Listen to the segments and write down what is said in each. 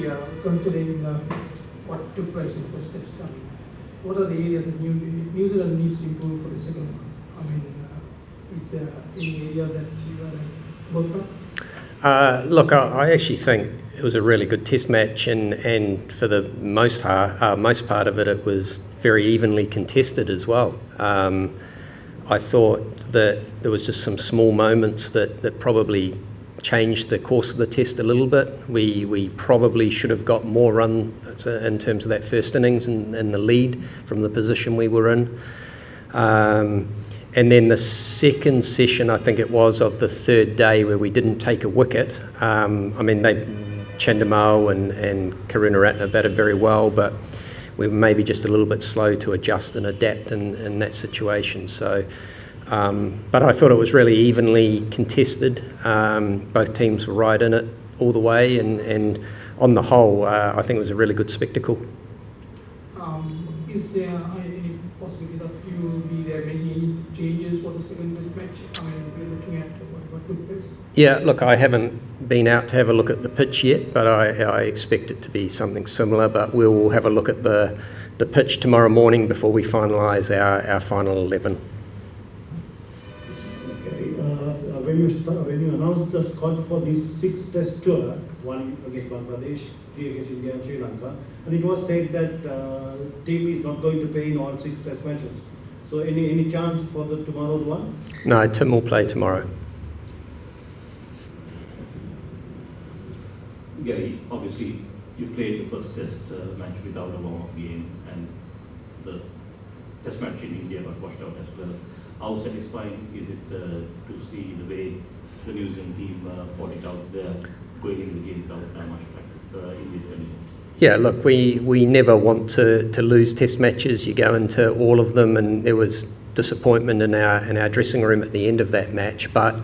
Gary, considering what took place in the first test, what are the areas that New Zealand needs to improve for the second one? Is there any area that you are working on? Look, I actually think it was a really good test match, and for the most part of it, it was very evenly contested as well. I thought that there was just some small moments that probably changed the course of the test a little bit. We probably should have got more run in terms of that first innings and the lead from the position we were in. And then the second session, I think it was, of the third day where we didn't take a wicket. Chandamale and Karunaratne batted very well, but we were maybe just a little bit slow to adjust and adapt in that situation. So, but I thought it was really evenly contested. Both teams were right in it all the way, and on the whole, I think it was a really good spectacle. Is there any possibility that you will be there making any changes for the second test match? We're looking at what took place. Yeah, look, I haven't been out to have a look at the pitch yet, but I expect it to be something similar. But we'll have a look at the pitch tomorrow morning before we finalise our final 11. Okay. When you announced the squad for this 6th test tour, one against Bangladesh, 3 against India and Sri Lanka, and it was said that team is not going to play in all 6 test matches. So any chance for the tomorrow's one? No, Tim will play tomorrow. Gary, obviously you played the first test match without a warm-up game, and the test match in India got washed out as well. How satisfying is it to see the way the New Zealand team fought it out there, going into the game without that much practice in these conditions? Yeah, look, we never want to lose test matches. You go into all of them, and there was disappointment in our dressing room at the end of that match, but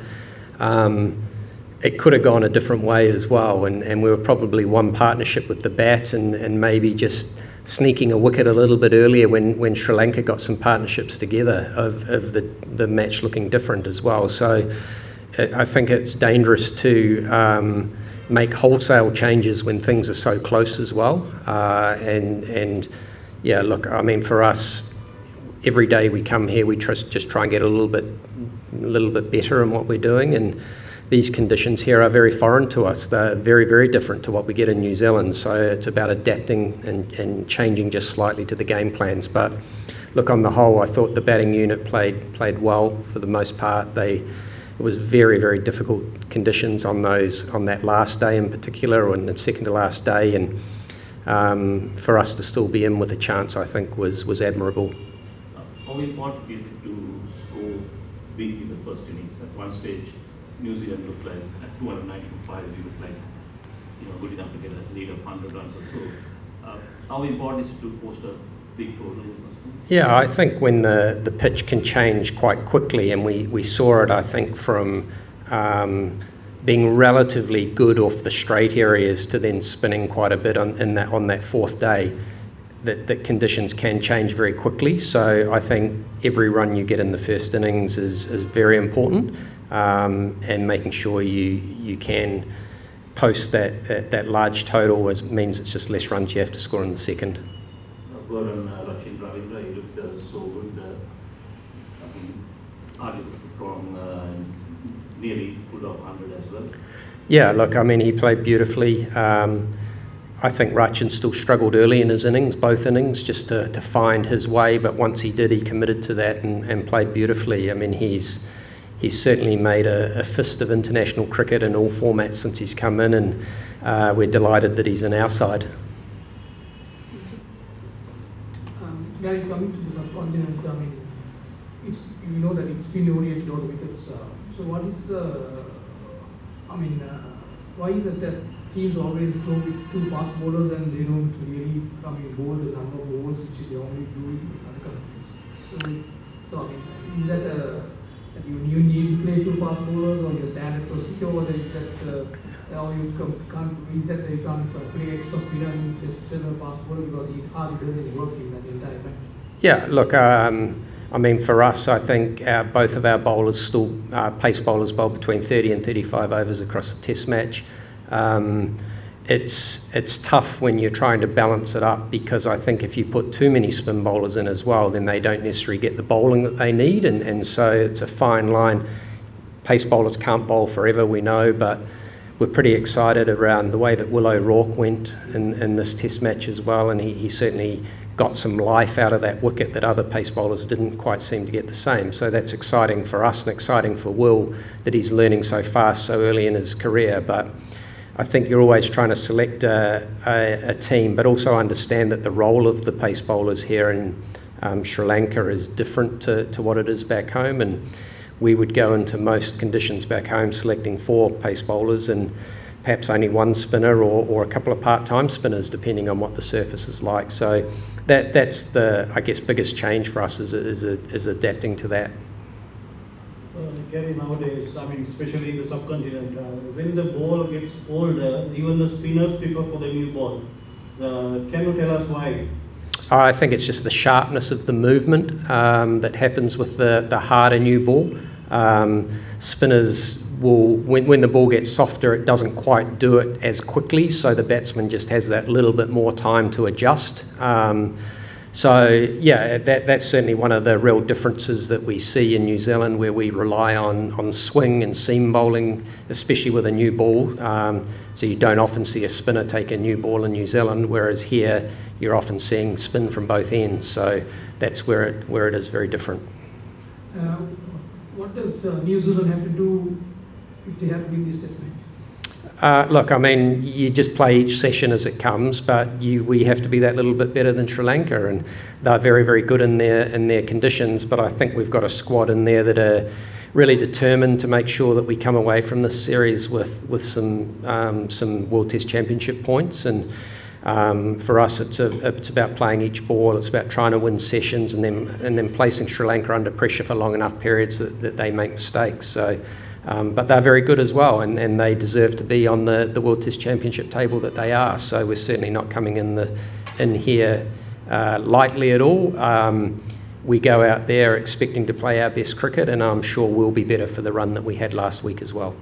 it could have gone a different way as well, and we were probably one partnership with the bat, and maybe just sneaking a wicket a little bit earlier when Sri Lanka got some partnerships together of the match looking different as well. So I think it's dangerous to make wholesale changes when things are so close as well. And yeah, look, for us, every day we come here, we just try and get a little bit better in what we're doing, and these conditions here are very foreign to us. They're very, very different to what we get in New Zealand. So it's about adapting and changing just slightly to the game plans. But look, on the whole, I thought the batting unit played well for the most part. It was very, very difficult conditions on that last day in particular, or in the second to last day, and for us to still be in with a chance, I think was admirable. How important is it to score big in the first innings? At one stage, New Zealand looked like at 295, we looked like good enough to get a lead of 100 runs or so. How important is it to post a big total in the first innings? Yeah, I think when the pitch can change quite quickly, and we saw it, I think, from being relatively good off the straight areas to then spinning quite a bit on that fourth day, that conditions can change very quickly. So I think every run you get in the first innings is very important, and making sure you can post that large total means it's just less runs you have to score in the second. Ravindra, you looked so good. From nearly pulled off 100 as well. Yeah, look, he played beautifully. I think Rachin still struggled early in his innings, both innings, just to find his way. But once he did, he committed to that and played beautifully. He's certainly made a fist of international cricket in all formats since he's come in, and we're delighted that he's in our side. Gary, coming to the subcontinent, you know that it's spin oriented all the wickets. So what is why is it that teams always throw with 2 fast bowlers and they don't really bowl the number of overs which they only do in other countries? So is that that you need to play 2 fast bowlers on your standard procedure, or that you can't play extra spinner and instead of fast bowler because it hardly does any work in that entire match? Yeah, look, for us, I think both of our bowlers still, pace bowlers bowl between 30 and 35 overs across the test match. it's tough when you're trying to balance it up, because I think if you put too many spin bowlers in as well, then they don't necessarily get the bowling that they need, and so it's a fine line. Pace bowlers can't bowl forever, we know, but we're pretty excited around the way that Will O'Rourke went in this test match as well, and he certainly got some life out of that wicket that other pace bowlers didn't quite seem to get the same. So that's exciting for us and exciting for Will, that he's learning so fast so early in his career. But I think you're always trying to select a team, but also understand that the role of the pace bowlers here in Sri Lanka is different to what it is back home, and we would go into most conditions back home selecting 4 pace bowlers and perhaps only 1 spinner or a couple of part-time spinners, depending on what the surface is like. So that's the, I guess, biggest change for us is adapting to that. Gary, nowadays, I mean, especially in the subcontinent, when the ball gets older, even the spinners prefer for the new ball. Can you tell us why? I think it's just the sharpness of the movement that happens with the harder new ball. Spinners will, when the ball gets softer, it doesn't quite do it as quickly, so the batsman just has that little bit more time to adjust. So yeah, that's certainly one of the real differences that we see in New Zealand, where we rely on swing and seam bowling, especially with a new ball. So you don't often see a spinner take a new ball in New Zealand, whereas here you're often seeing spin from both ends. So that's where it is very different. What does New Zealand have to do if they have to win this test match? Look, I mean, you just play each session as it comes, but we have to be that little bit better than Sri Lanka, and they're very, very good in their conditions. But I think we've got a squad in there that are really determined to make sure that we come away from this series with some World Test Championship points. And for us, it's about playing each ball. It's about trying to win sessions and then placing Sri Lanka under pressure for long enough periods that they make mistakes. So. But they're very good as well, and they deserve to be on the World Test Championship table that they are. So we're certainly not coming in here lightly at all. We go out there expecting to play our best cricket, and I'm sure we'll be better for the run that we had last week as well.